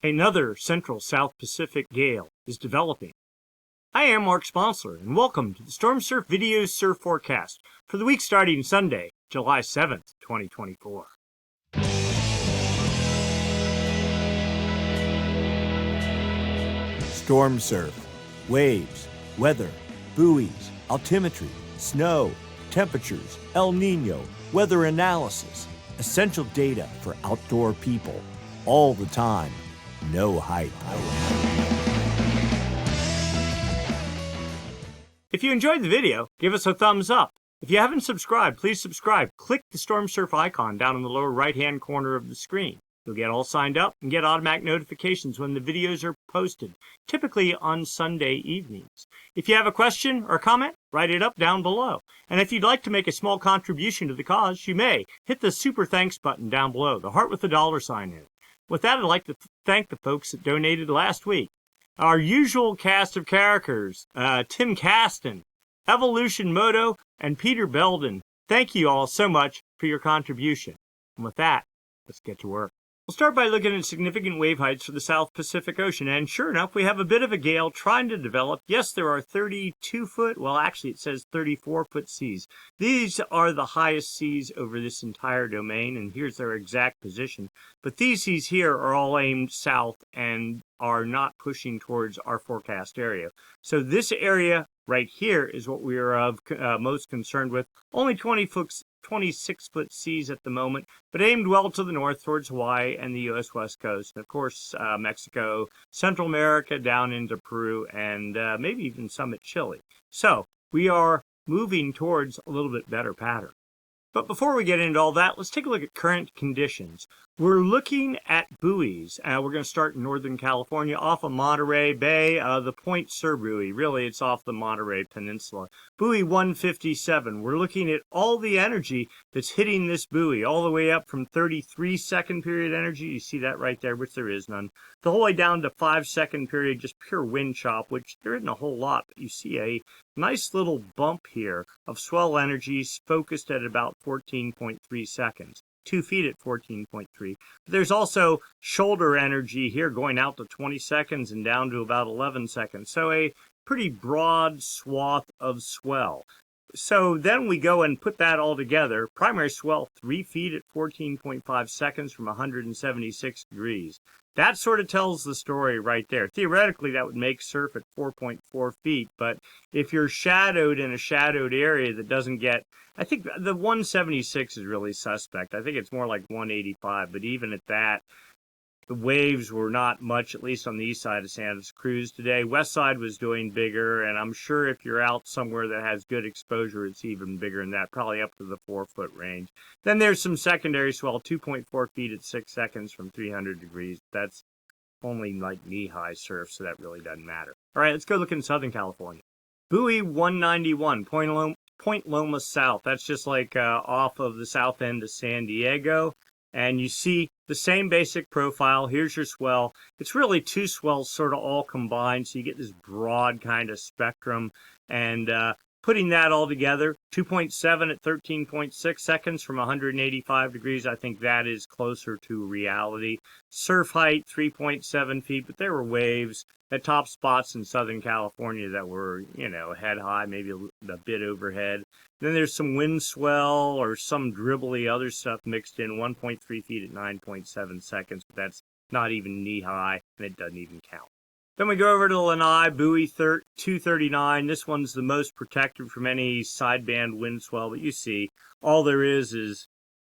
Another central South Pacific gale is developing. I am Mark Sponsler, and welcome to the Stormsurf Video Surf Forecast for the week starting Sunday, July 7th, 2024. Stormsurf, waves, weather, buoys, altimetry, snow, temperatures, El Nino, weather analysis, essential data for outdoor people, all the time, no hype. If you enjoyed the video, give us a thumbs up. If you haven't subscribed, please subscribe. Click the Stormsurf icon down in the lower right-hand corner of the screen. You'll get all signed up and get automatic notifications when the videos are posted, typically on Sunday evenings. If you have a question or comment, write it up down below. And if you'd like to make a small contribution to the cause, you may hit the Super Thanks button down below, the heart with the $sign in it. With that, I'd like to thank the folks that donated last week. Our usual cast of characters, Tim Caston, Evolution Moto, and Peter Belden. Thank you all so much for your contribution. And with that, let's get to work. We'll start by looking at significant wave heights for the South Pacific Ocean, and sure enough, we have a bit of a gale trying to develop. Yes, there are 32-foot, well, actually it says 34-foot seas. These are the highest seas over this entire domain, and here's their exact position. But these seas here are all aimed south and are not pushing towards our forecast area. So this area right here is what we are most concerned with. Only 26-foot seas at the moment, but aimed well to the north towards Hawaii and the U.S. West Coast. And of course, Mexico, Central America, down into Peru, and maybe even some at Chile. So we are moving towards a little bit better pattern. But before we get into all that, let's take a look at current conditions. We're looking at buoys. We're going to start in Northern California off of Monterey Bay, the Point Sur buoy. Really, it's off the Monterey Peninsula. Buoy 157. We're looking at all the energy that's hitting this buoy, all the way up from 33-second period energy. You see that right there, which there is none. The whole way down to 5-second period, just pure wind chop, which there isn't a whole lot, but you see a nice little bump here of swell energies focused at about 14.3 seconds. 2 feet at 14.3. There's also shoulder energy here going out to 20 seconds and down to about 11 seconds. So a pretty broad swath of swell. So then we go and put that all together. Primary swell 3 feet at 14.5 seconds from 176 degrees. That sort of tells the story right there. Theoretically, that would make surf at 4.4 feet, but if you're shadowed in a shadowed area that doesn't get, I think the 176 is really suspect. I think it's more like 185, but even at that, the waves were not much, at least on the east side of Santa Cruz today. West side was doing bigger, and I'm sure if you're out somewhere that has good exposure, it's even bigger than that, probably up to the 4-foot range. Then there's some secondary swell, 2.4 feet at 6 seconds from 300 degrees. That's only like knee-high surf, so that really doesn't matter. All right, let's go look in Southern California. Buoy 191, Point Loma South. That's just like off of the south end of San Diego. And you see the same basic profile. Here's your swell. It's really two swells sort of all combined, so you get this broad kind of spectrum. And putting that all together, 2.7 at 13.6 seconds from 185 degrees, I think that is closer to reality. Surf height, 3.7 feet, but there were waves at top spots in Southern California that were, head high, maybe a bit overhead. Then there's some wind swell or some dribbly other stuff mixed in, 1.3 feet at 9.7 seconds, but that's not even knee high, and it doesn't even count. Then we go over to Lanai, Buoy 239. This one's the most protected from any sideband wind swell, but you see, all there is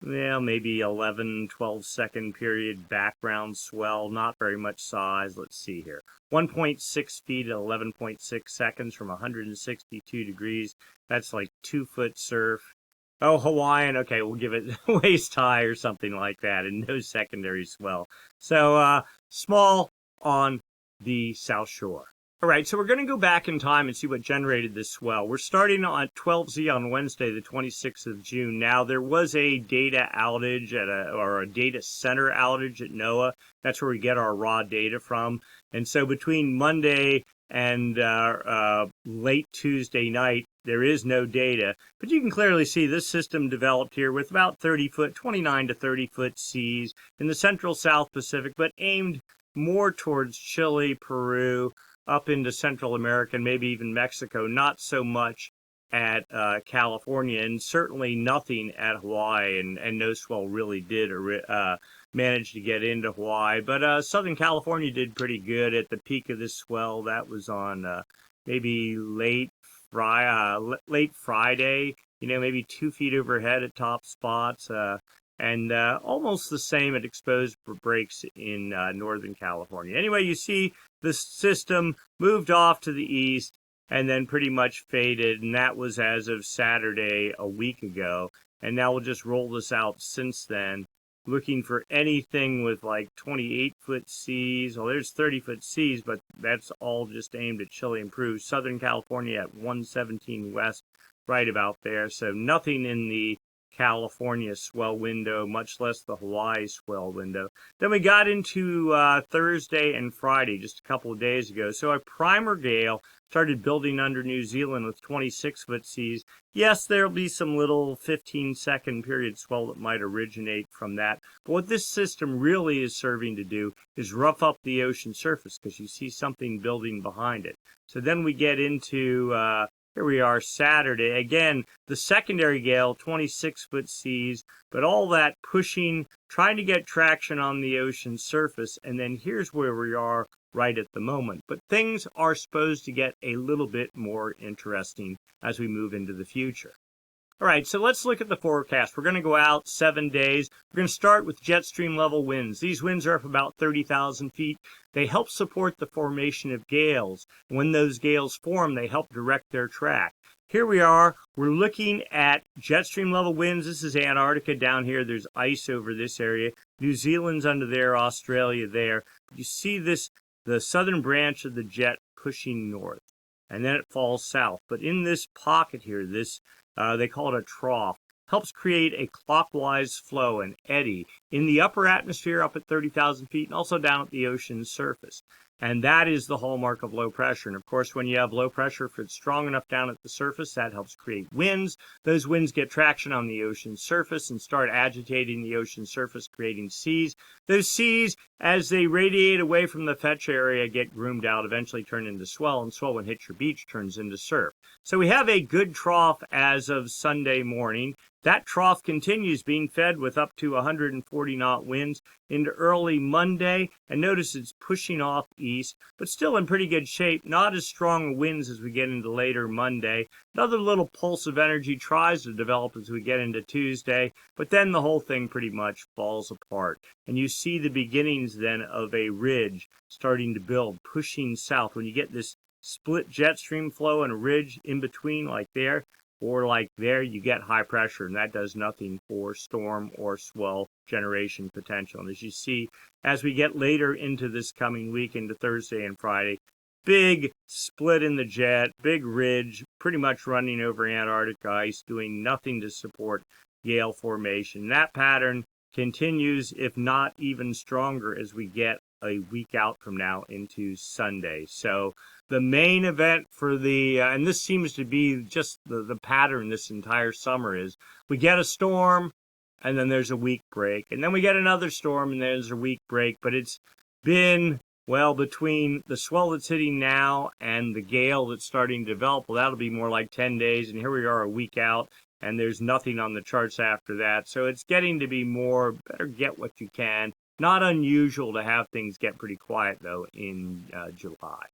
maybe 11, 12-second period background swell, not very much size. Let's see here. 1.6 feet at 11.6 seconds from 162 degrees. That's like 2-foot surf. Oh, Hawaiian, okay, we'll give it waist high or something like that, and no secondary swell. So, small on the South Shore. All right, so we're going to go back in time and see what generated this swell. We're starting on 12Z on Wednesday, the 26th of June. Now, there was a data outage or a data center outage at NOAA. That's where we get our raw data from. And so between Monday and late Tuesday night, there is no data. But you can clearly see this system developed here with about 30-foot, 29 to 30-foot seas in the central South Pacific, but aimed more towards Chile, Peru, up into Central America, and maybe even Mexico. Not so much at California, and certainly nothing at Hawaii, and no swell really did manage to get into Hawaii. But Southern California did pretty good at the peak of this swell. That was on maybe late Friday, maybe 2 feet overhead at top spots, and almost the same at exposed breaks in Northern California. Anyway, you see the system moved off to the east and then pretty much faded, and that was as of Saturday a week ago. And now we'll just roll this out since then, looking for anything with like 28-foot seas. Well, there's 30-foot seas, but that's all just aimed at Chile and Peru. Southern California at 117 west, right about there. So nothing in the California swell window, much less the Hawaii swell window. Then we got into Thursday and Friday, just a couple of days ago. So a primer gale started building under New Zealand with 26-foot seas. Yes, there'll be some little 15-second period swell that might originate from that. But what this system really is serving to do is rough up the ocean surface, because you see something building behind it. So then we get into here we are Saturday. Again, the secondary gale, 26-foot seas, but all that pushing, trying to get traction on the ocean surface. And then here's where we are right at the moment. But things are supposed to get a little bit more interesting as we move into the future. All right, so let's look at the forecast. We're going to go out 7 days. We're going to start with Jetstream level winds. These winds are up about 30,000 feet. They help support the formation of gales. When those gales form, they help direct their track. Here we are. We're looking at Jetstream level winds. This is Antarctica down here. There's ice over this area. New Zealand's under there, Australia there. You see this, the southern branch of the jet pushing north, and then it falls south. But in this pocket here, this they call it a trough, helps create a clockwise flow, an eddy, in the upper atmosphere up at 30,000 feet and also down at the ocean surface. And that is the hallmark of low pressure. And of course, when you have low pressure, if it's strong enough down at the surface, that helps create winds. Those winds get traction on the ocean surface and start agitating the ocean surface, creating seas. Those seas, as they radiate away from the fetch area, get groomed out, eventually turn into swell, and swell, when it hits your beach, turns into surf. So we have a good trough as of Sunday morning. That trough continues being fed with up to 140 knot winds into early Monday. And notice it's pushing off east, but still in pretty good shape. Not as strong winds as we get into later Monday. Another little pulse of energy tries to develop as we get into Tuesday, but then the whole thing pretty much falls apart. And you see the beginnings then of a ridge starting to build, pushing south. When you get this split jet stream flow and a ridge in between like there, or like there, you get high pressure, and that does nothing for storm or swell generation potential. And as you see, as we get later into this coming week, into Thursday and Friday, big split in the jet, big ridge, pretty much running over Antarctic ice, doing nothing to support gale formation. That pattern continues, if not even stronger, as we get a week out from now into Sunday. So the main event for the, and this seems to be just the pattern this entire summer, is we get a storm and then there's a week break. And then we get another storm and there's a week break. But it's been, well, between the swell that's hitting now and the gale that's starting to develop, well, that'll be more like 10 days. And here we are a week out, and there's nothing on the charts after that. So it's getting to be more, better get what you can. Not unusual to have things get pretty quiet, though, in July.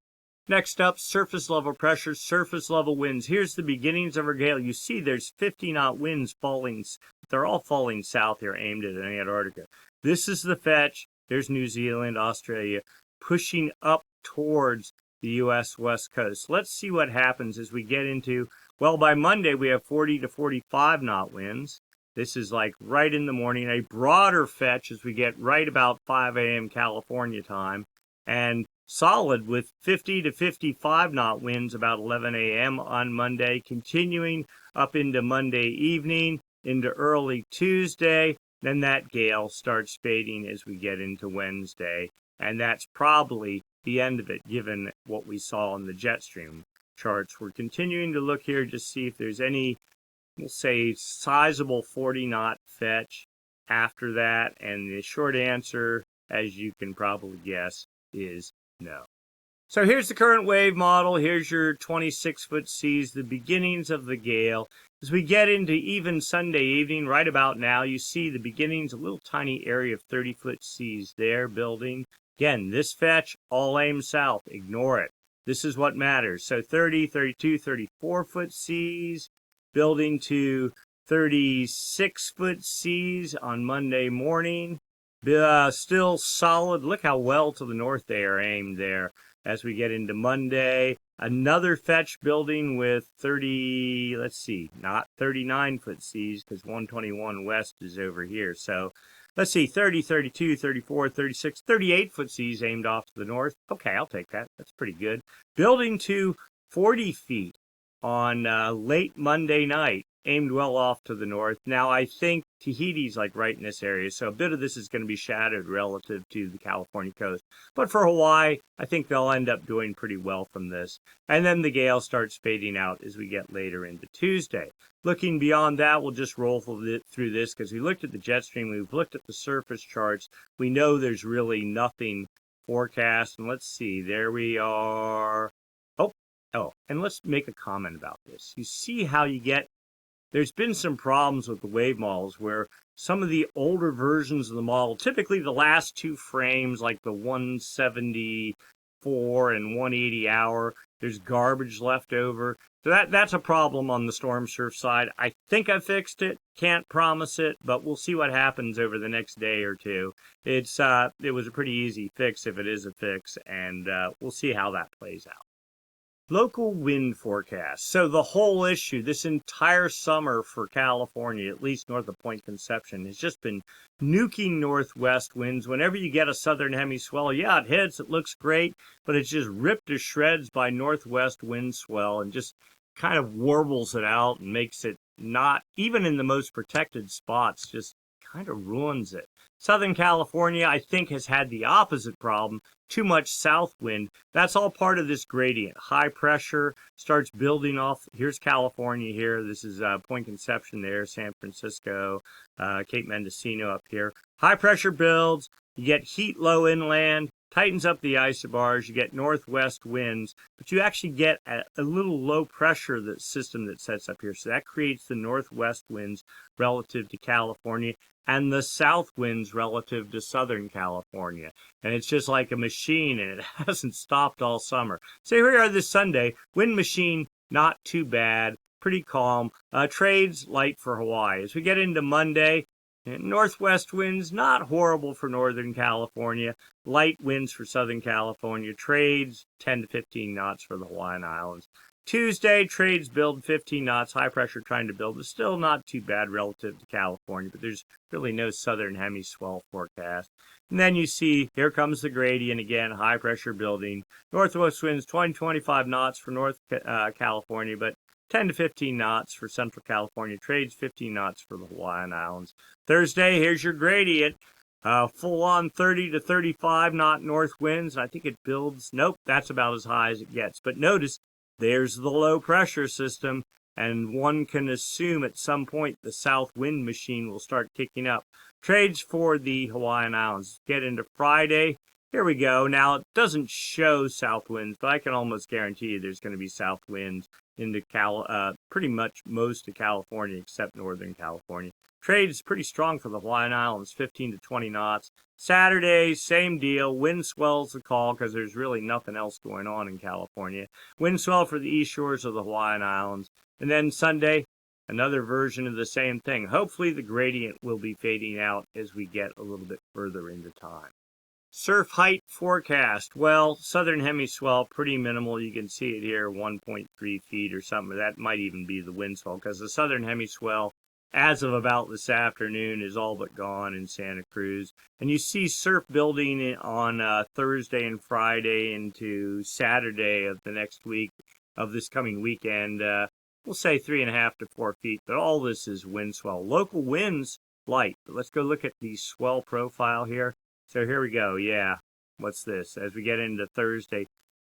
Next up, surface level pressure, surface level winds. Here's the beginnings of our gale. You see there's 50 knot winds falling. They're all falling south here, aimed at Antarctica. This is the fetch. There's New Zealand, Australia, pushing up towards the U.S. West Coast. Let's see what happens as we get into, well, by Monday we have 40 to 45 knot winds. This is like right in the morning, a broader fetch as we get right about 5 a.m. California time, and solid with 50 to 55 knot winds about 11 a.m. on Monday, continuing up into Monday evening, into early Tuesday. Then that gale starts fading as we get into Wednesday, and that's probably the end of it, given what we saw on the Jetstream charts. We're continuing to look here to see if there's any, we'll say, sizable 40 knot fetch after that, and the short answer as you can probably guess, is no. So here's the current wave model. Here's your 26-foot seas, the beginnings of the gale. As we get into even Sunday evening, right about now, you see the beginnings, a little tiny area of 30-foot seas there building. Again, this fetch, all aim south. Ignore it. This is what matters. So 30, 32, 34-foot seas, building to 36-foot seas on Monday morning. Still solid. Look how well to the north they are aimed there. As we get into Monday, another fetch building with 30, let's see, not 39-foot seas because 121 west is over here. So let's see, 30, 32, 34, 36, 38-foot seas aimed off to the north. Okay, I'll take that. That's pretty good. Building to 40 feet on late Monday night, aimed well off to the north. Now, I think Tahiti's like right in this area, so a bit of this is going to be shadowed relative to the California coast. But for Hawaii, I think they'll end up doing pretty well from this. And then the gale starts fading out as we get later into Tuesday. Looking beyond that, we'll just roll through this because we looked at the Jetstream, we've looked at the surface charts. We know there's really nothing forecast. And let's see, there we are. Oh, and let's make a comment about this. You see how you get, there's been some problems with the wave models where some of the older versions of the model, typically the last two frames, like the 174 and 180 hour, there's garbage left over. So that's a problem on the Stormsurf side. I think I fixed it. Can't promise it, but we'll see what happens over the next day or two. It was a pretty easy fix if it is a fix, and we'll see how that plays out. Local wind forecast. So the whole issue, this entire summer for California, at least north of Point Conception, has just been nuking northwest winds. Whenever you get a southern hemi swell, yeah, it hits, it looks great, but it's just ripped to shreds by northwest wind swell and just kind of warbles it out and makes it not, even in the most protected spots, just kind of ruins it. Southern California, I think, has had the opposite problem. Too much south wind. That's all part of this gradient. High pressure starts building off. Here's California here. This is Point Conception there, San Francisco, Cape Mendocino up here. High pressure builds. You get heat low inland, tightens up the isobars. You get northwest winds, but you actually get a little low pressure system that sets up here. So that creates the northwest winds relative to California and the south winds relative to Southern California. And it's just like a machine, and it hasn't stopped all summer. So here we are this Sunday. Wind machine, not too bad. Pretty calm. Trades, light for Hawaii. As we get into Monday, northwest winds, not horrible for Northern California. Light winds for Southern California. Trades, 10 to 15 knots for the Hawaiian Islands. Tuesday, trades build 15 knots. High pressure trying to build is still not too bad relative to California, but there's really no southern hemi swell forecast. And then you see, here comes the gradient again, high pressure building. Northwest winds 20 to 25 knots for North California, but 10 to 15 knots for Central California. Trades 15 knots for the Hawaiian Islands. Thursday, here's your gradient. Full on 30 to 35 knot north winds. I think it builds, nope, that's about as high as it gets. But notice, there's the low pressure system, and one can assume at some point the south wind machine will start kicking up. Trades for the Hawaiian Islands. Get into Friday. Here we go. Now, it doesn't show south winds, but I can almost guarantee you there's going to be south winds into pretty much most of California except Northern California. Trade is pretty strong for the Hawaiian Islands, 15 to 20 knots. Saturday, same deal. Wind swells the call because there's really nothing else going on in California. Wind swell for the east shores of the Hawaiian Islands. And then Sunday, another version of the same thing. Hopefully the gradient will be fading out as we get a little bit further into time. Surf height forecast. Well, southern hemi swell, pretty minimal. You can see it here, 1.3 feet or something. That might even be the wind swell because the southern hemi swell, as of about this afternoon, is all but gone in Santa Cruz. And you see surf building on Thursday and Friday into Saturday of the next week, of this coming weekend. We'll say 3.5 to 4 feet, but all this is wind swell. Local winds, light. But let's go look at the swell profile here. So here we go. Yeah. What's this? As we get into Thursday,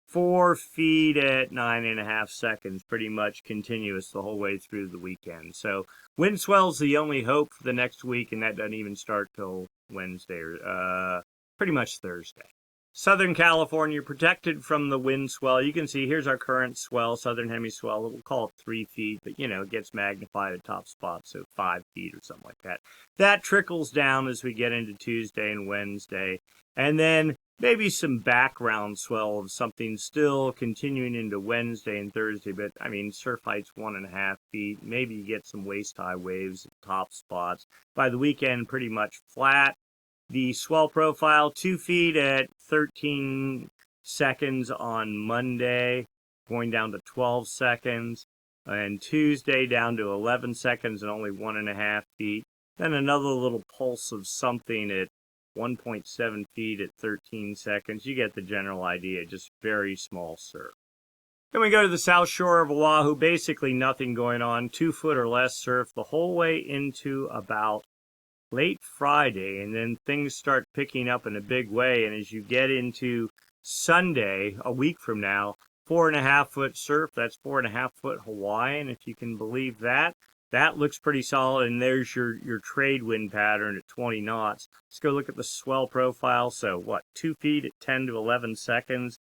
4 feet at 9.5 seconds, pretty much continuous the whole way through the weekend. So wind swell's the only hope for the next week, and that doesn't even start till Wednesday or pretty much Thursday. Southern California protected from the wind swell. You can see here's our current swell, southern hemi swell. We'll call it 3 feet, but it gets magnified at top spot, so 5 feet or something like that. That trickles down as we get into Tuesday and Wednesday. And then maybe some background swell of something still continuing into Wednesday and Thursday, but surf height's 1.5 feet. Maybe you get some waist-high waves at top spots. By the weekend, pretty much flat. The swell profile, 2 feet at 13 seconds on Monday, going down to 12 seconds, and Tuesday down to 11 seconds and only 1.5 feet. Then another little pulse of something at 1.7 feet at 13 seconds. You get the general idea, just very small surf. Then we go to the south shore of Oahu, basically nothing going on, 2 foot or less surf the whole way into about late Friday, and then things start picking up in a big way. And as you get into Sunday, a week from now, 4.5 foot surf, that's 4.5 foot Hawaiian, if you can believe that. That looks pretty solid, and there's your trade wind pattern at 20 knots. Let's go look at the swell profile. So 2 feet at 10 to 11 seconds,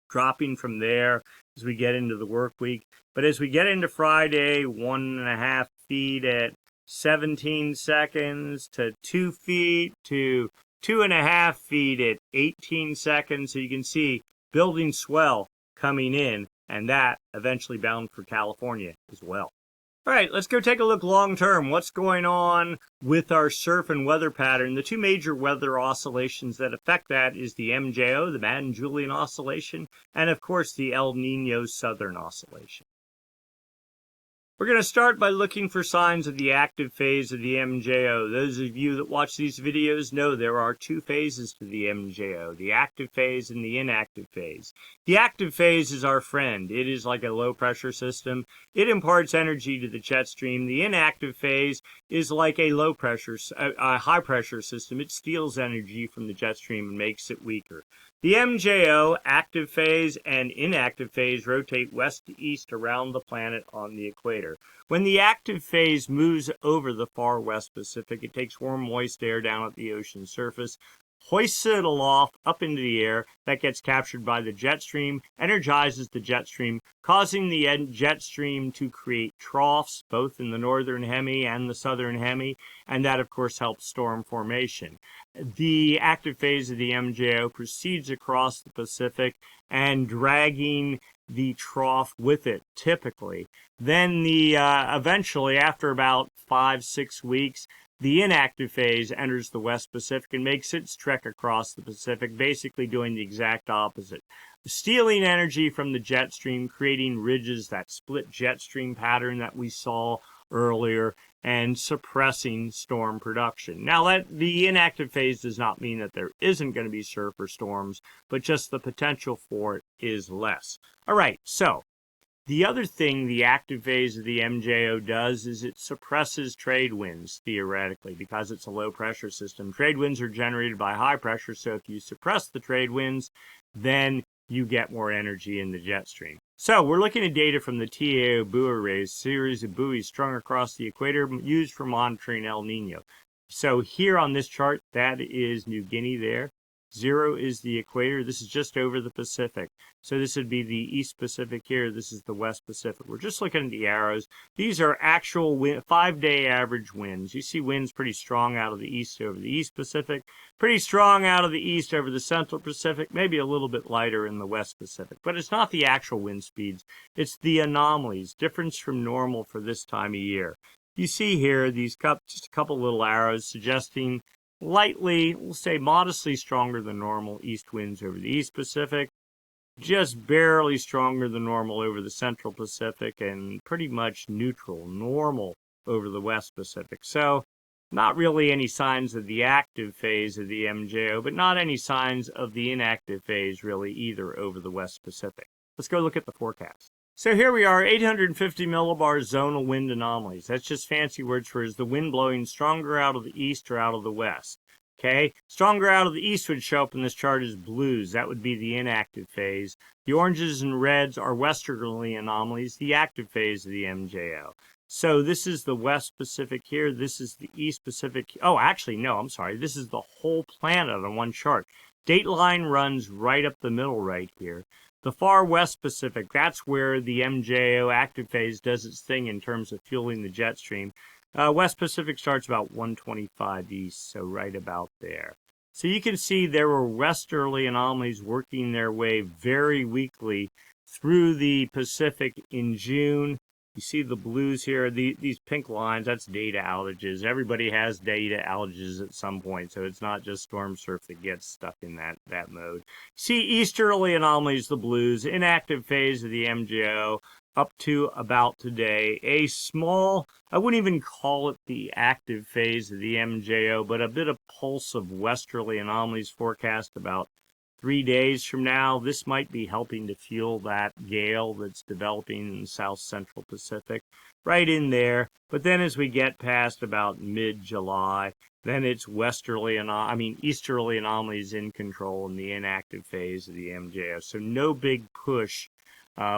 dropping from there as we get into the work week. But as we get into Friday, 1.5 feet at 17 seconds to 2 feet to 2.5 feet at 18 seconds. So you can see building swell coming in, and that eventually bound for California as well. All right, let's go take a look long term. What's going on with our surf and weather pattern? The two major weather oscillations that affect that is the MJO, the Madden-Julian Oscillation, and of course the El Nino Southern Oscillation. We're going to start by looking for signs of the active phase of the MJO. Those of you that watch these videos know there are 2 phases to the MJO, the active phase and the inactive phase. The active phase is our friend. It is like a low-pressure system. It imparts energy to the jet stream. The inactive phase is like a high-pressure system. It steals energy from the jet stream and makes it weaker. The MJO, active phase, and inactive phase rotate west to east around the planet on the equator. When the active phase moves over the far west Pacific, it takes warm, moist air down at the ocean surface, hoists it aloft up into the air. That gets captured by the jet stream, energizes the jet stream, causing the jet stream to create troughs, both in the northern hemi and the southern hemi, and that, of course, helps storm formation. The active phase of the MJO proceeds across the Pacific and dragging the trough with it, typically. Then eventually, after about 5-6 weeks, the inactive phase enters the West Pacific and makes its trek across the Pacific, basically doing the exact opposite. Stealing energy from the jet stream, creating ridges, that split jet stream pattern that we saw earlier, and suppressing storm production. Now, the inactive phase does not mean that there isn't going to be surf or storms, but just the potential for it is less. All right, so the other thing the active phase of the MJO does is it suppresses trade winds, theoretically, because it's a low-pressure system. Trade winds are generated by high pressure, so if you suppress the trade winds, then you get more energy in the jet stream. So we're looking at data from the TAO buoy arrays, series of buoys strung across the equator used for monitoring El Nino. So here on this chart, that is New Guinea there. 0 is the equator. This is just over the Pacific. So this would be the East Pacific here. This is the West Pacific. We're just looking at the arrows. These are actual 5-day average winds. You see winds pretty strong out of the east over the East Pacific, pretty strong out of the east over the Central Pacific, maybe a little bit lighter in the West Pacific. But it's not the actual wind speeds. It's the anomalies, difference from normal for this time of year. You see here these just a couple little arrows suggesting lightly, we'll say modestly stronger than normal east winds over the East Pacific, just barely stronger than normal over the Central Pacific, and pretty much neutral, normal over the West Pacific. So not really any signs of the active phase of the MJO, but not any signs of the inactive phase really either over the West Pacific. Let's go look at the forecast. So here we are, 850 millibars zonal wind anomalies. That's just fancy words for is the wind blowing stronger out of the east or out of the west. Okay, stronger out of the east would show up in this chart as blues. That would be the inactive phase. The oranges and reds are westerly anomalies, the active phase of the MJO. So this is the West Pacific here. This is the East Pacific. Oh, actually, no, I'm sorry. This is the whole planet on one chart. Dateline runs right up the middle right here. The far West Pacific, that's where the MJO active phase does its thing in terms of fueling the jet stream. West Pacific starts about 125 east, so right about there. So you can see there were westerly anomalies working their way very weakly through the Pacific in June. You see the blues here, these pink lines, that's data outages. Everybody has data outages at some point, so it's not just Stormsurf that gets stuck in that mode. See easterly anomalies, the blues, inactive phase of the MJO, up to about today. A small, I wouldn't even call it the active phase of the MJO, but a bit of pulse of westerly anomalies forecast about 3 days from now. This might be helping to fuel that gale that's developing in the South Central Pacific, right in there. But then as we get past about mid-July, then it's easterly anomalies in control in the inactive phase of the MJO. So no big push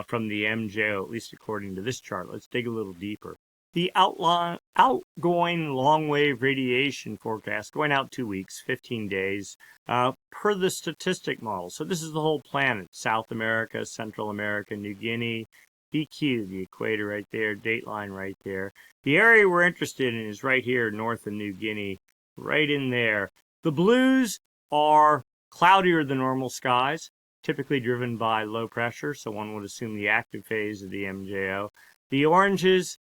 from the MJO, at least according to this chart. Let's dig a little deeper. The outgoing long-wave radiation forecast, going out 2 weeks, 15 days, per the statistic model. So this is the whole planet, South America, Central America, New Guinea, BQ, the equator right there, dateline right there. The area we're interested in is right here, north of New Guinea, right in there. The blues are cloudier than normal skies, typically driven by low pressure, so one would assume the active phase of the MJO. The oranges,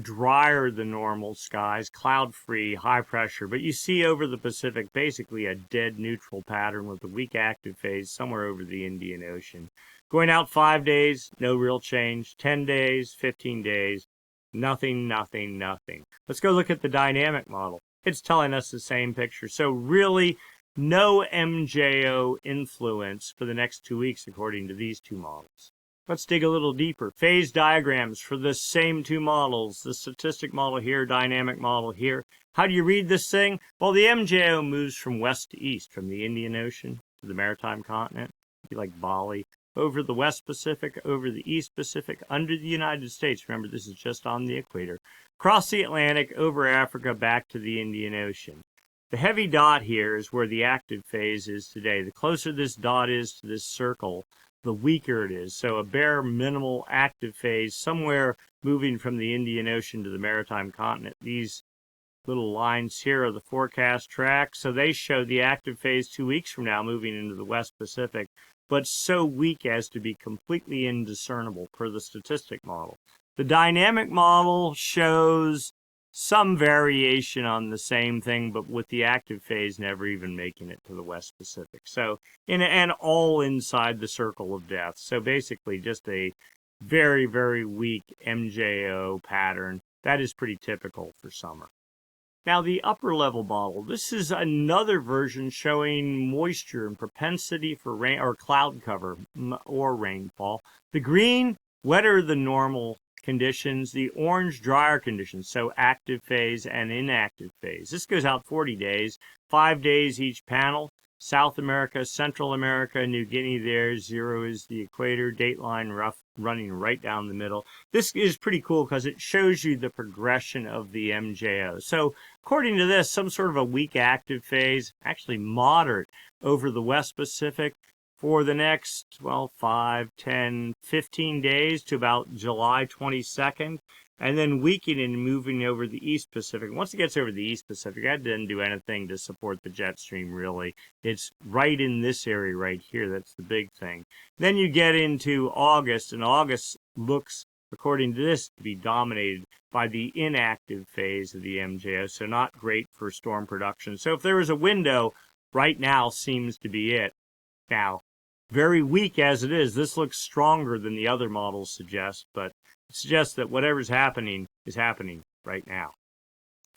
drier than normal skies, cloud-free, high pressure, but you see over the Pacific basically a dead neutral pattern with a weak active phase somewhere over the Indian Ocean. Going out 5 days, no real change. 10 days, 15 days, nothing, nothing, nothing. Let's go look at the dynamic model. It's telling us the same picture. So really, no MJO influence for the next 2 weeks according to these two models. Let's dig a little deeper. Phase diagrams for the same two models, the statistic model here, dynamic model here. How do you read this thing? Well, the MJO moves from west to east, from the Indian Ocean to the maritime continent, like Bali, over the West Pacific, over the East Pacific, under the United States. Remember, this is just on the equator. Across the Atlantic, over Africa, back to the Indian Ocean. The heavy dot here is where the active phase is today. The closer this dot is to this circle, the weaker it is. So a bare minimal active phase somewhere moving from the Indian Ocean to the maritime continent. These little lines here are the forecast track. So they show the active phase 2 weeks from now moving into the West Pacific, but so weak as to be completely indiscernible per the statistic model. The dynamic model shows some variation on the same thing, but with the active phase never even making it to the West Pacific. So, and all inside the circle of death. So basically just a very, very weak MJO pattern. That is pretty typical for summer. Now the upper level model, this is another version showing moisture and propensity for rain or cloud cover or rainfall. The green, wetter than normal conditions, the orange, drier conditions, so active phase and inactive phase. This goes out 40 days, 5 days each panel. South America, Central America, New Guinea there, 0 is the equator, dateline running right down the middle. This is pretty cool because it shows you the progression of the MJO. So according to this, some sort of a weak active phase, actually moderate over the West Pacific for the next, 5, 10, 15 days to about July 22nd. And then weakening and moving over the East Pacific. Once it gets over the East Pacific, that didn't do anything to support the jet stream, really. It's right in this area right here. That's the big thing. Then you get into August, and August looks, according to this, to be dominated by the inactive phase of the MJO, so not great for storm production. So if there was a window, right now seems to be it. Now, very weak as it is, this looks stronger than the other models suggest, but it suggests that whatever's happening is happening right now.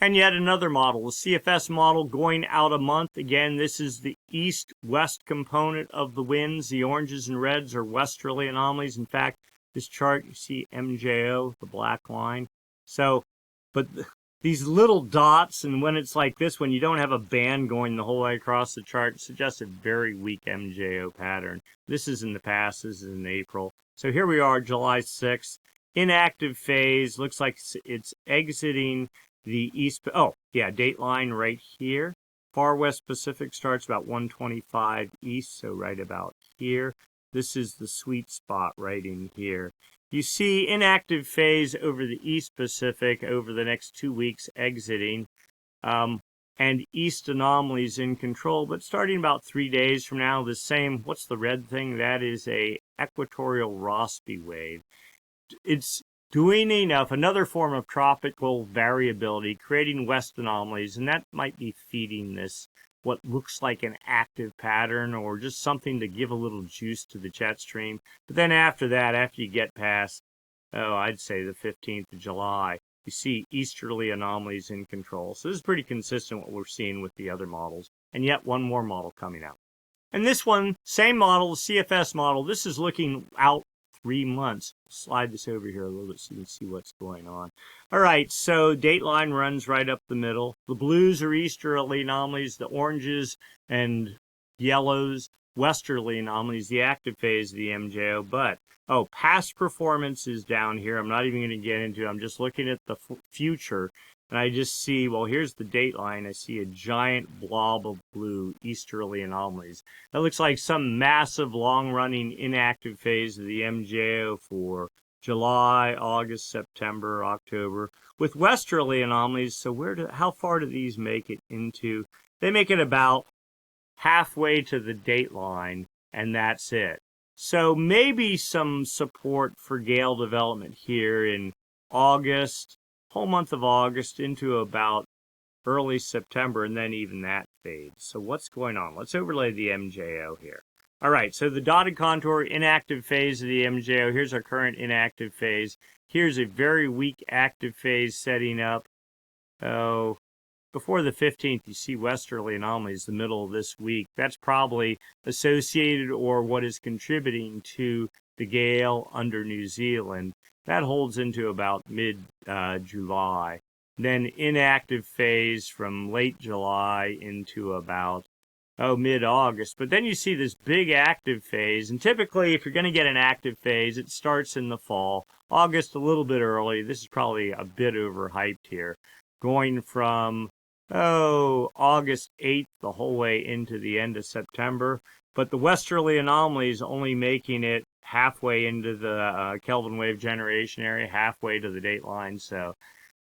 And yet another model, the CFS model going out a month. Again, this is the east-west component of the winds. The oranges and reds are westerly anomalies. In fact, this chart, you see MJO, the black line. So, but these little dots, and when it's like this, when you don't have a band going the whole way across the chart, it suggests a very weak MJO pattern. This is in the past, this is in April. So here we are, July 6th. inactive phase. Looks like it's exiting the east. Oh, yeah, date line right here. Far West Pacific starts about 125 east, so right about here. This is the sweet spot right in here. You see inactive phase over the East Pacific over the next 2 weeks exiting. And East Anomalies in control, but starting about 3 days from now, the same, what's the red thing? That is a equatorial Rossby wave. It's doing enough, another form of tropical variability, creating West Anomalies, and that might be feeding this, what looks like an active pattern, or just something to give a little juice to the jet stream. But then after that, after you get past, I'd say the 15th of July, you see easterly anomalies in control. So this is pretty consistent what we're seeing with the other models. And yet one more model coming out. And this one, same model, the CFS model. This is looking out 3 months. Slide this over here a little bit so you can see what's going on. All right, so date line runs right up the middle. The blues are easterly anomalies. The oranges and yellows, westerly anomalies, the active phase of the MJO. But past performance is down here. I'm not even going to get into it. I'm just looking at the future, and I just see, well, here's the date line. I see a giant blob of blue easterly anomalies. That looks like some massive, long-running inactive phase of the MJO for July, August, September, October, with westerly anomalies. So how far do these make it into? They make it about halfway to the date line, and that's it. So maybe some support for Gale development here in August, whole month of August into about early September, and then even that fades. So what's going on? Let's overlay the MJO here. All right, so the dotted contour, inactive phase of the MJO. Here's our current inactive phase. Here's a very weak active phase setting up. Before the 15th, you see westerly anomalies the middle of this week. That's probably associated or what is contributing to the Gale under New Zealand. That holds into about mid-July. Then inactive phase from late July into about mid-August. But then you see this big active phase. And typically, if you're going to get an active phase, it starts in the fall. August a little bit early. This is probably a bit overhyped here. Going from August 8th the whole way into the end of September. But the westerly anomalies only making it halfway into the Kelvin wave generation area, halfway to the date line. So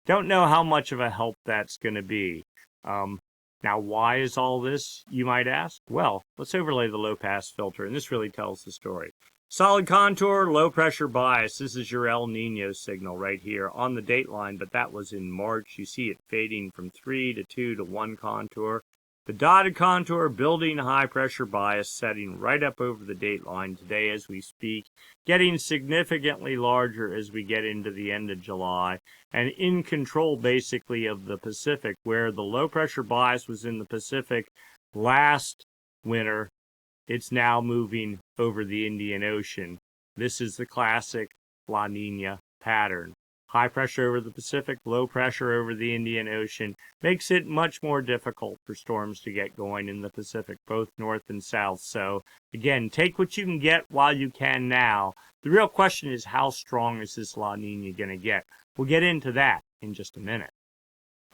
don't know how much of a help that's going to be. Now, why is all this, you might ask? Well, let's overlay the low-pass filter, and this really tells the story. Solid contour, low-pressure bias. This is your El Nino signal right here on the date line, but that was in March. You see it fading from 3 to 2 to 1 contour. The dotted contour building high-pressure bias setting right up over the date line today as we speak, getting significantly larger as we get into the end of July, and in control basically of the Pacific, where the low-pressure bias was in the Pacific last winter. It's now moving over the Indian Ocean. This is the classic La Nina pattern. High pressure over the Pacific, low pressure over the Indian Ocean makes it much more difficult for storms to get going in the Pacific, both north and south. So, again, take what you can get while you can now. The real question is, how strong is this La Nina going to get? We'll get into that in just a minute.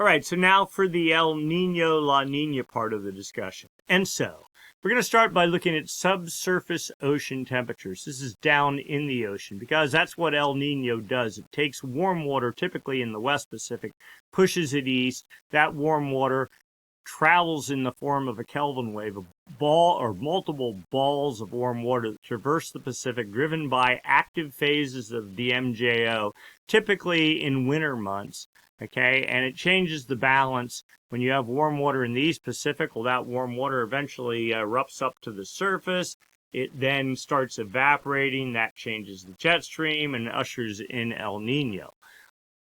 All right, so now for the El Nino, La Nina part of the discussion. And so, we're going to start by looking at subsurface ocean temperatures. This is down in the ocean because that's what El Nino does. It takes warm water, typically in the West Pacific, pushes it east. That warm water travels in the form of a Kelvin wave, a ball or multiple balls of warm water that traverse the Pacific, driven by active phases of the MJO, typically in winter months. Okay, and it changes the balance when you have warm water in the East Pacific. Well, that warm water eventually erupts up to the surface. It then starts evaporating. That changes the jet stream and ushers in El Nino.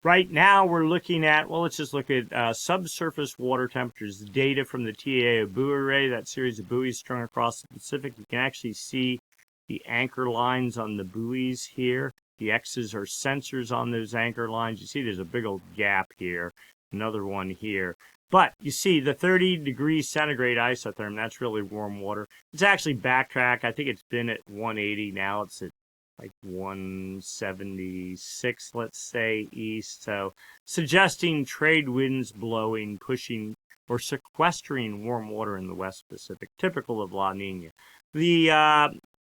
Right now, we're looking at, well, let's just look at subsurface water temperatures, the data from the TAO buoy array, that series of buoys strung across the Pacific. You can actually see the anchor lines on the buoys here. The X's are sensors on those anchor lines. You see there's a big old gap here, another one here. But you see the 30 degrees centigrade isotherm, that's really warm water. It's actually backtrack. I think it's been at 180. Now it's at like 176, let's say, east. So suggesting trade winds blowing, pushing, or sequestering warm water in the West Pacific, typical of La Nina. The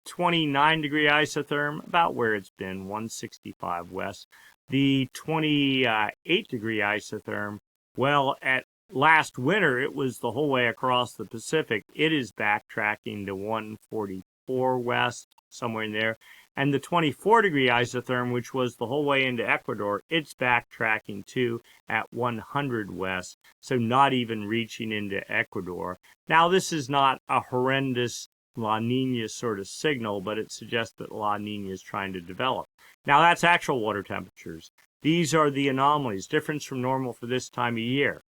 29-degree isotherm, about where it's been, 165 west. The 28-degree isotherm, well, at last winter, it was the whole way across the Pacific. It is backtracking to 144 west, somewhere in there. And the 24-degree isotherm, which was the whole way into Ecuador, it's backtracking too at 100 west, so not even reaching into Ecuador. Now, this is not a horrendous La Nina sort of signal, but it suggests that La Nina is trying to develop. Now, that's actual water temperatures. These are the anomalies, difference from normal for this time of year.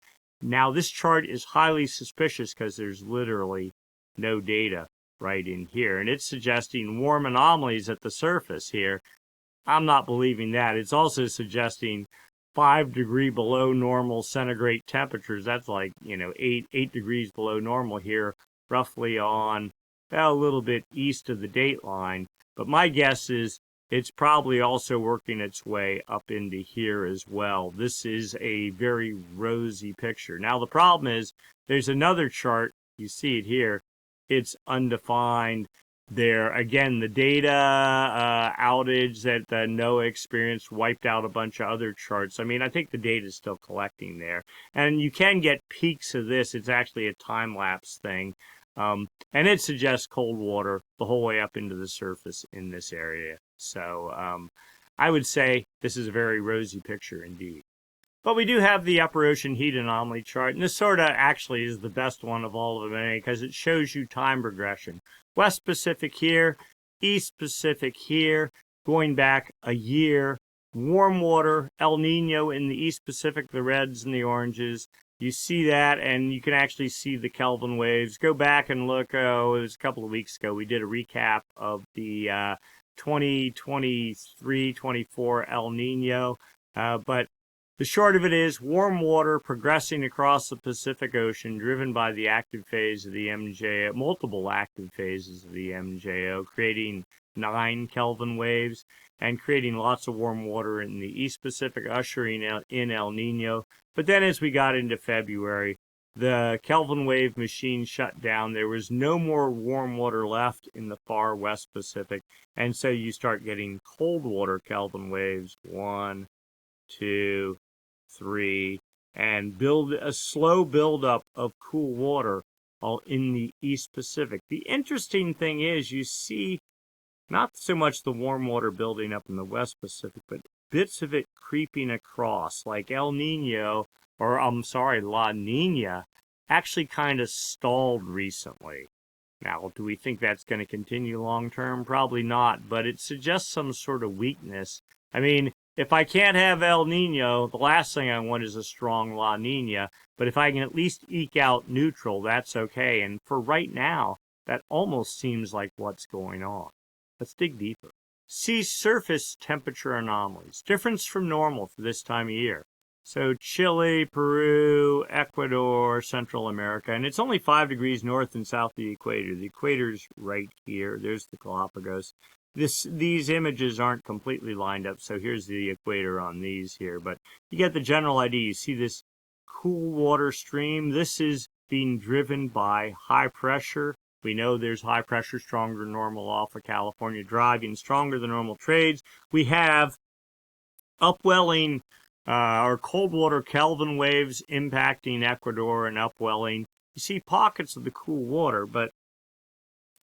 Now, this chart is highly suspicious because there's literally no data right in here, and it's suggesting warm anomalies at the surface here. I'm not believing that. It's also suggesting 5 degrees below normal centigrade temperatures. That's like, 8 degrees below normal here, roughly on a little bit east of the date line. But my guess is it's probably also working its way up into here as well. This is a very rosy picture. Now, the problem is there's another chart. You see it here. It's undefined there. Again, the data outage that NOAA experienced wiped out a bunch of other charts. I mean, I think the data is still collecting there. And you can get peaks of this. It's actually a time-lapse thing. And it suggests cold water the whole way up into the surface in this area. So I would say this is a very rosy picture indeed. But we do have the upper ocean heat anomaly chart, and this sort of actually is the best one of all of them because it shows you time progression. West Pacific here, East Pacific here, going back a year. Warm water, El Nino in the East Pacific, the reds and the oranges. You see that, and you can actually see the Kelvin waves. Go back and look. Oh, it was a couple of weeks ago. We did a recap of the 2023-24 El Nino. But the short of it is warm water progressing across the Pacific Ocean, driven by the active phase of the MJO, multiple active phases of the MJO, creating 9 Kelvin waves and creating lots of warm water in the East Pacific, ushering in El Nino. But then as we got into February, the Kelvin wave machine shut down. There was no more warm water left in the far West Pacific. And so you start getting cold water Kelvin waves, 1, 2, 3, and build a slow buildup of cool water all in the East Pacific. The interesting thing is you see not so much the warm water building up in the West Pacific, but bits of it creeping across, like El Nino, or La Nina, actually kind of stalled recently. Now, do we think that's going to continue long term? Probably not, but it suggests some sort of weakness. I mean, if I can't have El Nino, the last thing I want is a strong La Nina, but if I can at least eke out neutral, that's okay. And for right now, that almost seems like what's going on. Let's dig deeper. Sea surface temperature anomalies. Difference from normal for this time of year. So Chile, Peru, Ecuador, Central America, and it's only 5 degrees north and south of the equator. The equator's right here. There's the Galapagos. These images aren't completely lined up, so here's the equator on these here. But you get the general idea. You see this cool water stream. This is being driven by high pressure. We know there's high pressure, stronger than normal off of California, driving stronger than normal trades. We have upwelling or cold water Kelvin waves impacting Ecuador and upwelling. You see pockets of the cool water, but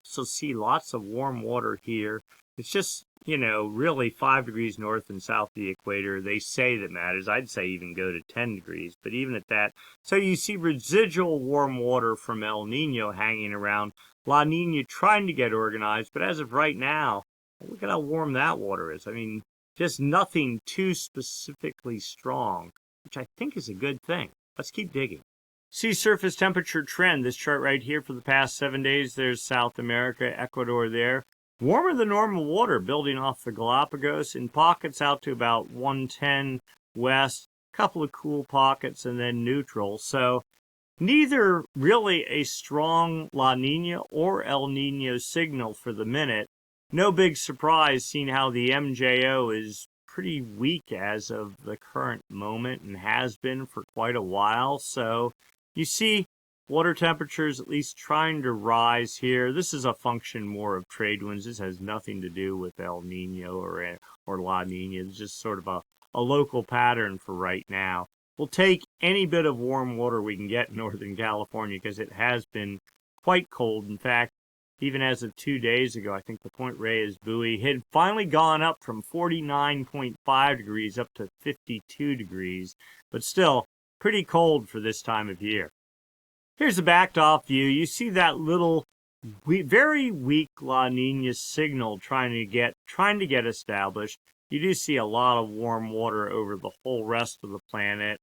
also see lots of warm water here. It's just, really 5 degrees north and south of the equator. They say that matters. I'd say even go to 10 degrees, but even at that. So you see residual warm water from El Nino hanging around. La Nina trying to get organized, but as of right now, look at how warm that water is. I mean, just nothing too specifically strong, which I think is a good thing. Let's keep digging. Sea surface temperature trend. This chart right here for the past 7 days. There's South America, Ecuador there. Warmer than normal water building off the Galapagos in pockets out to about 110 west. Couple of cool pockets and then neutral. So neither really a strong La Nina or El Nino signal for the minute. no big surprise seeing how the MJO is pretty weak as of the current moment and has been for quite a while. So you see water temperatures at least trying to rise here. This is a function more of trade winds. This has nothing to do with El Nino or La Nina. It's just sort of a local pattern for right now. We'll take any bit of warm water we can get in Northern California because it has been quite cold. In fact, even as of 2 days ago, I think the Point Reyes buoy had finally gone up from 49.5 degrees up to 52 degrees, but still pretty cold for this time of year. Here's a backed off view. You see that little very weak La Nina signal trying to get established. You do see a lot of warm water over the whole rest of the planet.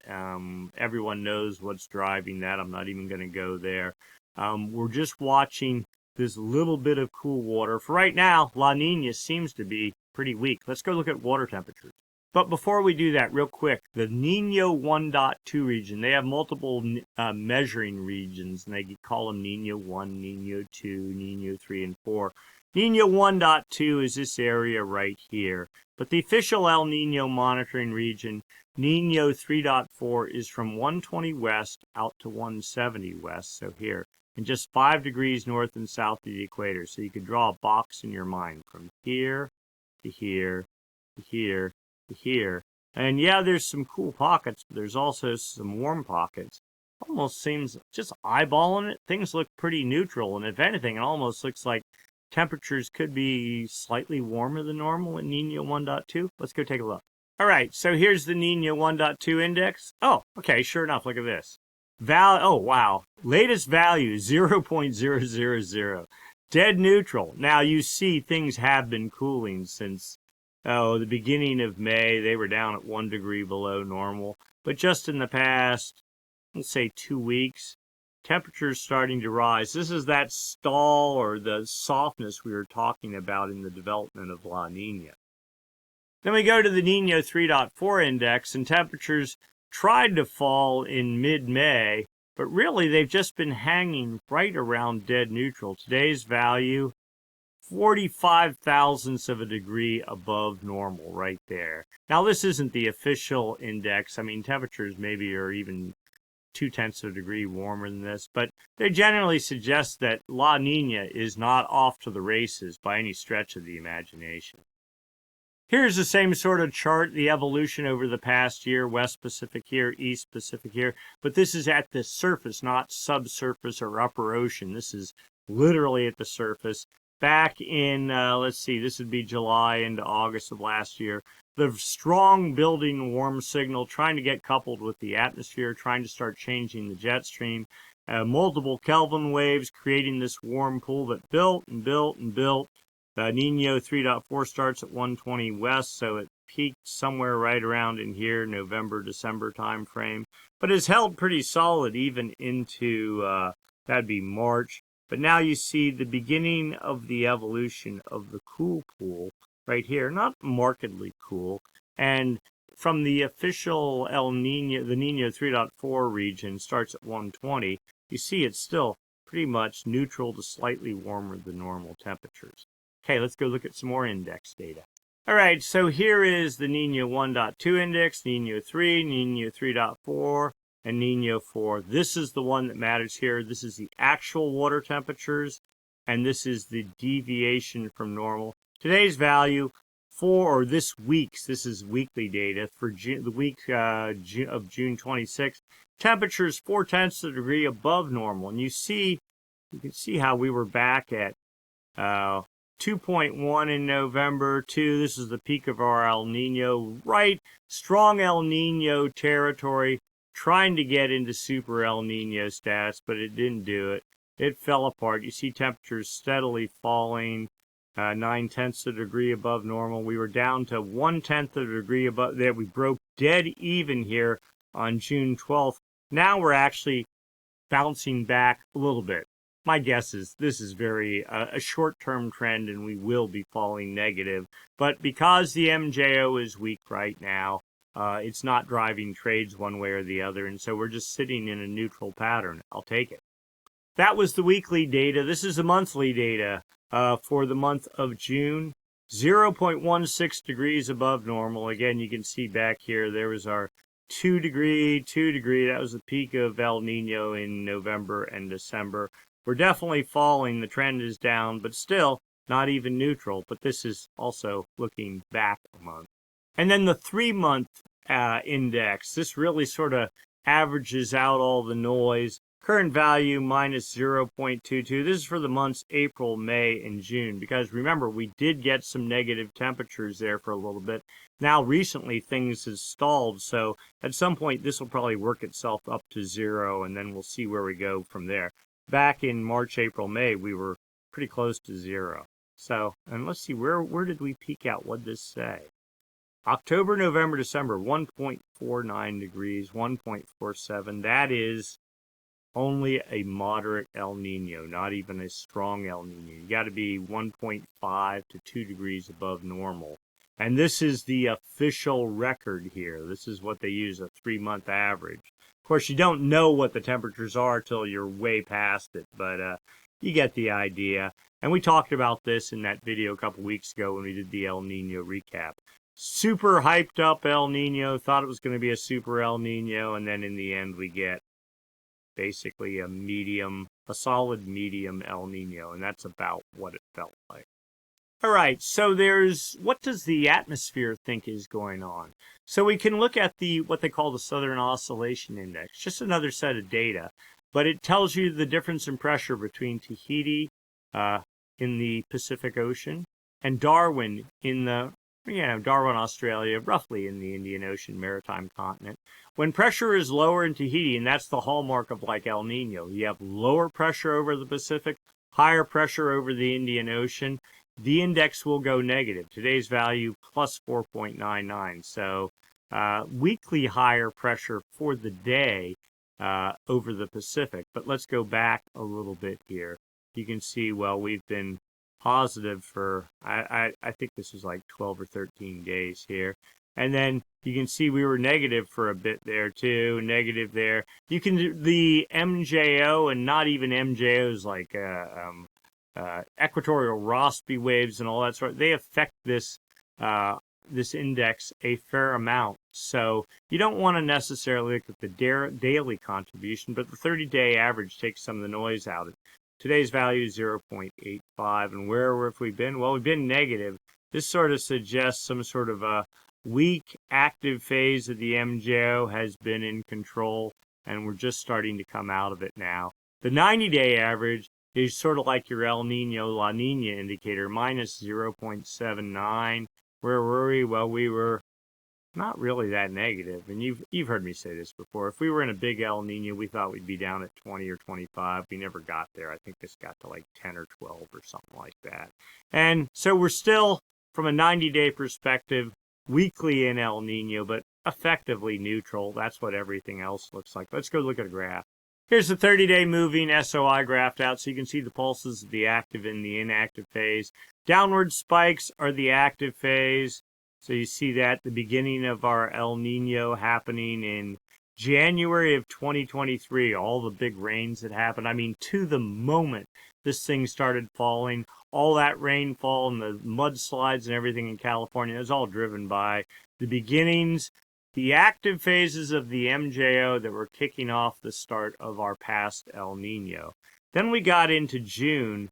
Everyone knows what's driving that. I'm not even going to go there. We're just watching this little bit of cool water. For right now, La Nina seems to be pretty weak. Let's go look at water temperatures. But before we do that, real quick, the Nino 1.2 region, they have multiple measuring regions, and they call them Nino 1, Nino 2, Nino 3, and 4. Nino 1.2 is this area right here. But the official El Nino monitoring region, Nino 3.4, is from 120 west out to 170 west, so here, and just 5 degrees north and south of the equator. So you could draw a box in your mind from here to here to here to here. And yeah, there's some cool pockets, but there's also some warm pockets. Almost seems, just eyeballing it, things look pretty neutral. And if anything, it almost looks like temperatures could be slightly warmer than normal in Nino 1.2. Let's go take a look. All right, so here's the Nino 1.2 index. Oh, okay, sure enough, look at this. Oh, wow. Latest value, 0.000. Dead neutral. Now, you see things have been cooling since the beginning of May. They were down at 1 degree below normal. But just in the past, let's say 2 weeks, temperatures starting to rise. This is that stall or the softness we were talking about in the development of La Nina. Then we go to the Nino 3.4 index, and temperatures tried to fall in mid-May, but really they've just been hanging right around dead neutral. Today's value, 45 thousandths of a degree above normal right there. Now, this isn't the official index. I mean, temperatures maybe are even 0.2 of a degree warmer than this, but they generally suggest that La Nina is not off to the races by any stretch of the imagination. Here's the same sort of chart, the evolution over the past year, West Pacific here, East Pacific here, but this is at the surface, not subsurface or upper ocean. This is literally at the surface. Back in, let's see, this would be July into August of last year, the strong building warm signal trying to get coupled with the atmosphere, trying to start changing the jet stream, multiple Kelvin waves creating this warm pool that built and built and built. Nino 3.4 starts at 120 west, so it peaked somewhere right around in here, November, December time frame, but has held pretty solid even into, that'd be March. But now you see the beginning of the evolution of the cool pool right here, not markedly cool, and from the official El Nino, the Nino 3.4 region starts at 120, you see it's still pretty much neutral to slightly warmer than normal temperatures. Okay, let's go look at some more index data. All right, so here is the Nino 1.2 index, Nino 3, Nino 3.4, and Nino 4. This is the one that matters here. This is the actual water temperatures, and this is the deviation from normal. Today's value for this week's, this is weekly data, for the week of June 26th, temperatures 0.4 of a degree above normal. And you can see how we were back at 2.1 in November, 2. This is the peak of our El Nino, right? Strong El Nino territory, trying to get into super El Nino status, but it didn't do it. It fell apart. You see temperatures steadily falling, 0.9 of a degree above normal. We were down to 0.1 of a degree above there. We broke dead even here on June 12th. Now we're actually bouncing back a little bit. My guess is this is a short-term trend, and we will be falling negative. But because the MJO is weak right now, it's not driving trades one way or the other, and so we're just sitting in a neutral pattern. I'll take it. That was the weekly data. This is the monthly data. for the month of June. 0.16 degrees above normal. Again, you can see back here, there was our 2 degree. That was the peak of El Nino in November and December. We're definitely falling. The trend is down, but still not even neutral. But this is also looking back a month. And then the 3-month index. This really sort of averages out all the noise. Current value minus 0.22. This is for the months April, May, and June. Because remember, we did get some negative temperatures there for a little bit. Now, recently, things have stalled. So at some point, this will probably work itself up to 0. And then we'll see where we go from there. Back in March, April, May, we were pretty close to 0. So, and let's see, where did we peak out? What did this say? October, November, December, 1.49 degrees, 1.47. That is only a moderate El Nino, not even a strong El Nino. You got to be 1.5 to 2 degrees above normal. And this is the official record here. This is what they use, a 3-month average. Of course, you don't know what the temperatures are till you're way past it, but you get the idea. And we talked about this in that video a couple weeks ago when we did the El Nino recap. Super hyped up El Nino, thought it was going to be a super El Nino, and then in the end we get basically a solid medium El Nino, and that's about what it felt like. All right, so what does the atmosphere think is going on? So we can look at what they call the Southern Oscillation Index, just another set of data, but it tells you the difference in pressure between Tahiti in the Pacific Ocean and Darwin Darwin, Australia, roughly in the Indian Ocean maritime continent. When pressure is lower in Tahiti, and that's the hallmark of like El Nino, you have lower pressure over the Pacific, higher pressure over the Indian Ocean, the index will go negative. Today's value plus 4.99. So weekly higher pressure for the day over the Pacific. But let's go back a little bit here. You can see, well, we've been positive for, I think this was like 12 or 13 days here. And then you can see we were negative for a bit there too, negative there. You can do the MJO and not even MJOs like equatorial Rossby waves and all that sort. They affect this index a fair amount. So you don't want to necessarily look at the daily contribution, but the 30-day average takes some of the noise out of it. Today's value is 0.85, and where have we been? Well, we've been negative. This sort of suggests some sort of a weak active phase of the MJO has been in control, and we're just starting to come out of it now. The 90-day average is sort of like your El Nino La Nina indicator, minus 0.79. Where were we? Well, we were not really that negative, and you've heard me say this before. If we were in a big El Nino, we thought we'd be down at 20 or 25. We never got there. I think this got to like 10 or 12 or something like that. And so we're still, from a 90-day perspective, weakly in El Nino, but effectively neutral. That's what everything else looks like. Let's go look at a graph. Here's the 30-day moving SOI graphed out, so you can see the pulses of the active and the inactive phase. Downward spikes are the active phase. So you see that the beginning of our El Nino happening in January of 2023, all the big rains that happened. I mean, to the moment this thing started falling, all that rainfall and the mudslides and everything in California, it was all driven by the beginnings, the active phases of the MJO that were kicking off the start of our past El Nino. Then we got into June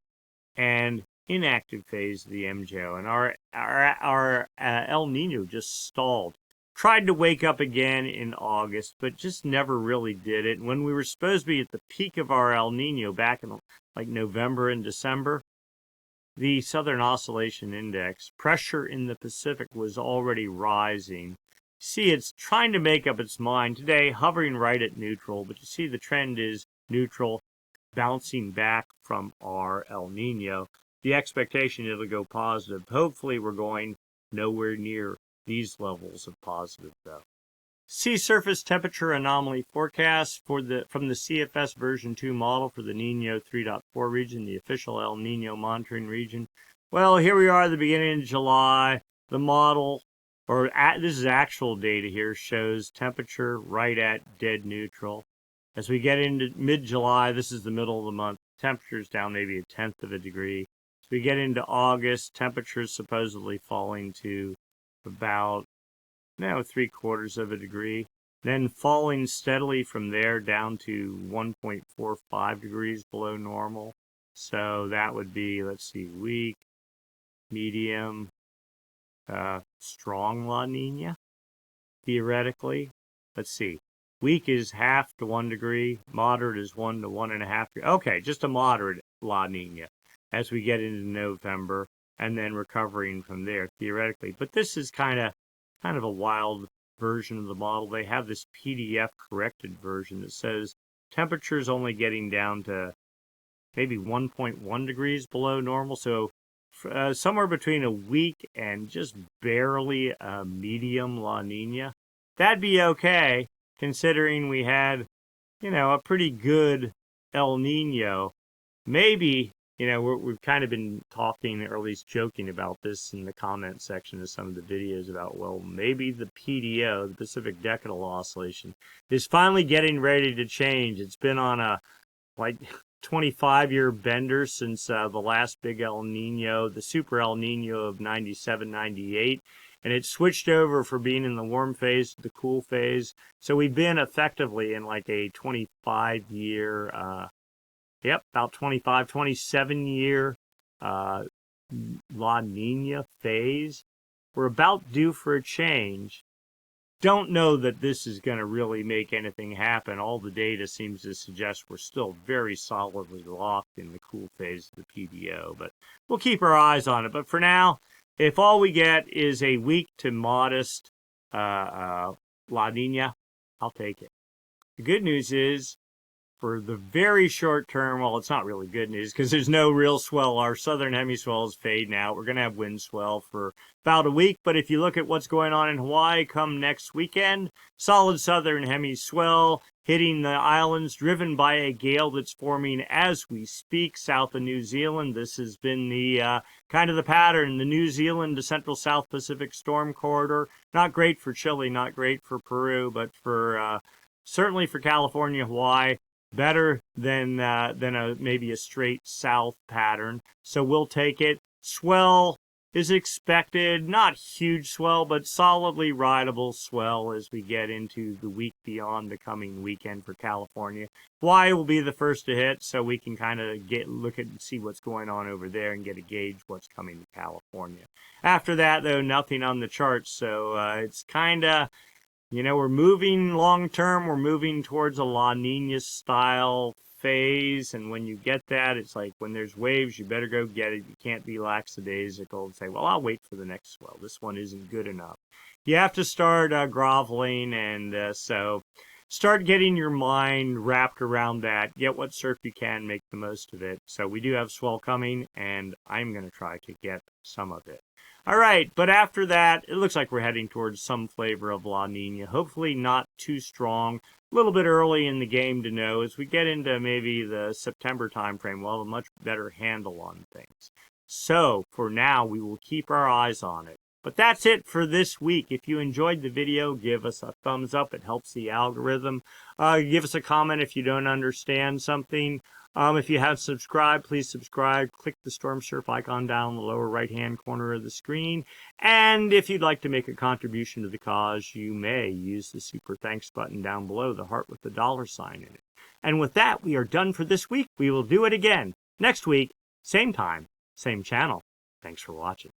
and inactive phase of the MJO, and our El Nino just stalled. Tried to wake up again in August, but just never really did it. When we were supposed to be at the peak of our El Nino back in like November and December, the Southern Oscillation Index, pressure in the Pacific was already rising. See, it's trying to make up its mind today, hovering right at neutral, but you see the trend is neutral, bouncing back from our El Nino. The expectation it'll go positive. Hopefully we're going nowhere near these levels of positive though. Sea surface temperature anomaly forecast from the CFS version 2 model for the Nino 3.4 region, the official El Nino monitoring region. Well, here we are at the beginning of July. The model, this is actual data here, shows temperature right at dead neutral. As we get into mid-July, this is the middle of the month, temperature's down maybe 1/10 of a degree. We get into August, temperatures supposedly falling to about, 3/4 of a degree. Then falling steadily from there down to 1.45 degrees below normal. So that would be, let's see, weak, medium, strong La Nina, theoretically. Let's see. Weak is 1/2 to 1 degree. Moderate is 1 to 1.5 degree. Okay, just a moderate La Nina as we get into November, and then recovering from there, theoretically. But this is kind of a wild version of the model. They have this PDF corrected version that says temperatures only getting down to maybe 1.1 degrees below normal. So somewhere between a weak and just barely a medium La Nina. That'd be okay, considering we had, a pretty good El Nino. Maybe, we've kind of been talking, or at least joking about this in the comment section of some of the videos about, well, maybe the PDO, the Pacific Decadal Oscillation, is finally getting ready to change. It's been on a, 25-year bender since the last big El Nino, the Super El Nino of 97, 98. And it switched over from being in the warm phase to the cool phase. So we've been effectively in like a 25-year, about 25, 27-year La Nina phase. We're about due for a change. Don't know that this is going to really make anything happen. All the data seems to suggest we're still very solidly locked in the cool phase of the PDO, but we'll keep our eyes on it. But for now, if all we get is a weak to modest La Nina, I'll take it. The good news is, for the very short term, well, it's not really good news because there's no real swell. Our southern hemiswell is fading out. We're going to have wind swell for about a week. But if you look at what's going on in Hawaii come next weekend, solid southern hemiswell hitting the islands, driven by a gale that's forming as we speak south of New Zealand. This has been the kind of the pattern, the New Zealand to Central South Pacific storm corridor. Not great for Chile, not great for Peru, but for certainly for California, Hawaii. Better than maybe a straight south pattern. So we'll take it. Swell is expected. Not huge swell, but solidly rideable swell as we get into the week beyond the coming weekend for California. Hawaii will be the first to hit, so we can kind of look at and see what's going on over there and get a gauge what's coming to California. After that, though, nothing on the charts, so it's kind of, we're moving long term. We're moving towards a La Nina style phase. And when you get that, it's like when there's waves, you better go get it. You can't be lackadaisical and say, well, I'll wait for the next swell. This one isn't good enough. You have to start groveling. And so start getting your mind wrapped around that. Get what surf you can, make the most of it. So we do have swell coming, and I'm going to try to get some of it. All right, but after that, it looks like we're heading towards some flavor of La Nina. Hopefully not too strong. A little bit early in the game to know. As we get into maybe the September timeframe, we'll have a much better handle on things. So, for now, we will keep our eyes on it. But that's it for this week. If you enjoyed the video, give us a thumbs up. It helps the algorithm. Give us a comment if you don't understand something. If you have subscribed, please subscribe. Click the Stormsurf icon down in the lower right-hand corner of the screen. And if you'd like to make a contribution to the cause, you may use the super thanks button down below, the heart with the $sign in it. And with that, we are done for this week. We will do it again next week, same time, same channel. Thanks for watching.